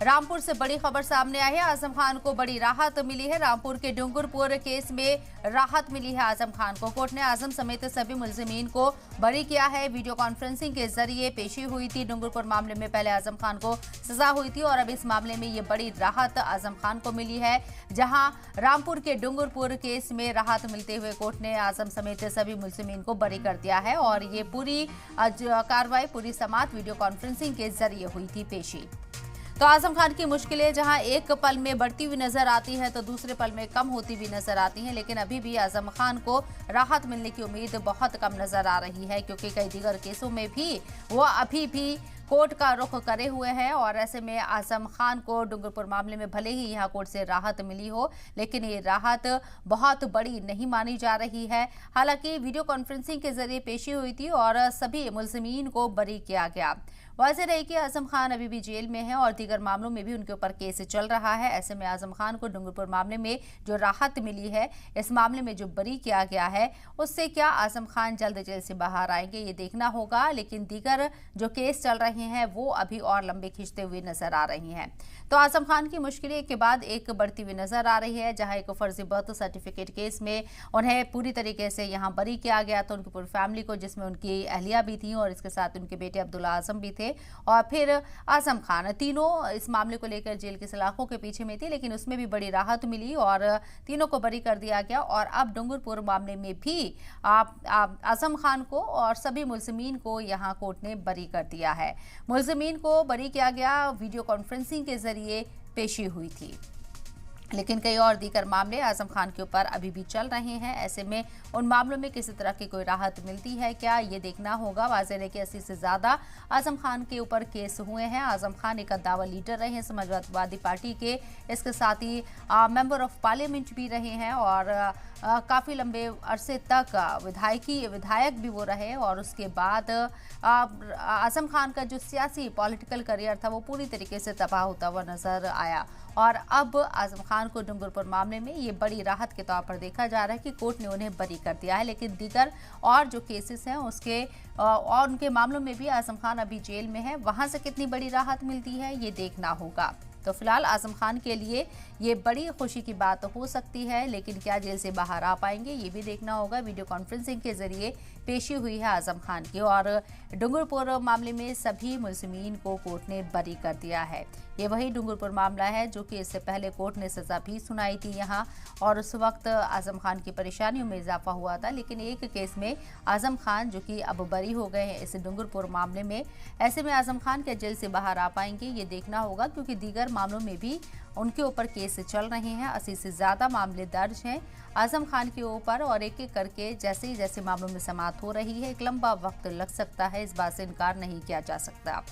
रामपुर से बड़ी खबर सामने आई है। आजम खान को बड़ी राहत मिली है। रामपुर के डूंगरपुर केस में राहत मिली है आजम खान को। कोर्ट ने आजम समेत सभी मुलजिमीन को बरी किया है। वीडियो कॉन्फ्रेंसिंग के जरिए पेशी हुई थी। डूंगरपुर मामले में पहले आजम खान को सजा हुई थी और अब इस मामले में ये बड़ी राहत आजम खान को मिली है। जहां रामपुर के डूंगरपुर केस में राहत मिलते हुए कोर्ट ने आजम समेत सभी मुलजिमीन को बरी कर दिया है और ये पूरी कार्रवाई पूरी समाअत वीडियो कॉन्फ्रेंसिंग के जरिए हुई थी पेशी। तो आजम खान की मुश्किलें जहां एक पल में बढ़ती हुई नजर आती है तो दूसरे पल में कम होती हुई नजर आती हैं, लेकिन अभी भी आजम खान को राहत मिलने की उम्मीद बहुत कम नजर आ रही है, क्योंकि कई दीगर केसों में भी वो अभी भी कोर्ट का रुख करे हुए हैं। और ऐसे में आजम खान को डूंगरपुर मामले में भले ही यहां कोर्ट से राहत मिली हो, लेकिन ये राहत बहुत बड़ी नहीं मानी जा रही है। हालांकि वीडियो कॉन्फ्रेंसिंग के जरिए पेशी हुई थी और सभी मुलजिमीन को बरी किया गया। वाज़ेह रही कि आजम खान अभी भी जेल में है और दीगर मामलों में भी उनके ऊपर केस चल रहा है। ऐसे में आजम खान को डूंगरपुर मामले में जो राहत मिली है, इस मामले में जो बरी किया गया है, उससे क्या आजम खान जल्द जेल से बाहर आएंगे ये देखना होगा। लेकिन दीगर जो केस चल रहे हैं वो अभी और लंबे खींचते हुए नजर आ रही हैं। तो आजम खान की मुश्किलें एक के बाद एक बढ़ती हुई नजर आ रही है। जहां एक फर्जी बर्थ सर्टिफिकेट केस में उन्हें पूरी तरीके से यहां बरी किया गया, तो उनकी पूरी फैमिली को, जिसमें उनकी अहलिया भी थी और इसके साथ उनके बेटे अब्दुल्ला आजम भी थे और फिर आजम खान, तीनों इस मामले को लेकर जेल की सलाखों के पीछे में थी। लेकिन उसमें भी बड़ी राहत मिली और तीनों को बरी कर दिया गया। और अब डूंगरपुर मामले में भी आजम खान को और सभी मुलजिमीन को यहां कोर्ट ने बरी कर दिया है। मुलजिमीन को बरी किया गया, वीडियो कॉन्फ्रेंसिंग के जरिए पेशी हुई थी। लेकिन कई और दीगर मामले आजम खान के ऊपर अभी भी चल रहे हैं। ऐसे में उन मामलों में किसी तरह की कोई राहत मिलती है क्या, ये देखना होगा। वाज़ेह है कि 80 से ज़्यादा आजम खान के ऊपर केस हुए हैं। आजम खान एक दावा लीडर रहे हैं समाजवादी पार्टी के, इसके साथ ही मेंबर ऑफ पार्लियामेंट भी रहे हैं और काफ़ी लंबे अरसे तक विधायक भी वो रहे। और उसके बाद आजम खान का जो सियासी पॉलिटिकल करियर था वो पूरी तरीके से तबाह होता हुआ नजर आया। और अब आजम खान को डूंगरपुर मामले में ये बड़ी राहत के तौर पर देखा जा रहा है कि कोर्ट ने उन्हें बरी कर दिया है। लेकिन दीगर और जो केसेस हैं उसके और उनके मामलों में भी आजम खान अभी जेल में है, वहां से कितनी बड़ी राहत मिलती है ये देखना होगा। तो फिलहाल आजम खान के लिए ये बड़ी खुशी की बात हो सकती है, लेकिन क्या जेल से बाहर आ पाएंगे ये भी देखना होगा। वीडियो कॉन्फ्रेंसिंग के जरिए पेशी हुई है आजम खान की और डूंगरपुर मामले में सभी मुलजिमीन को कोर्ट ने बरी कर दिया है। ये वही डूंगरपुर मामला है जो कि इससे पहले कोर्ट ने सजा भी सुनाई थी यहाँ, और उस वक्त आजम खान की परेशानियों में इजाफा हुआ था। लेकिन एक केस में आजम खान जो कि अब बरी हो गए हैं इस डूंगरपुर मामले में, ऐसे में आजम खान क्या जेल से बाहर आ पाएंगे ये देखना होगा, क्योंकि दीगर मामलों में भी उनके ऊपर केस चल रहे हैं। 80 से ज़्यादा मामले दर्ज हैं आजम खान के ऊपर और एक एक करके जैसे मामलों में समाअत हो रही है, एक लंबा वक्त लग सकता है, इस बात से इनकार नहीं किया जा सकता।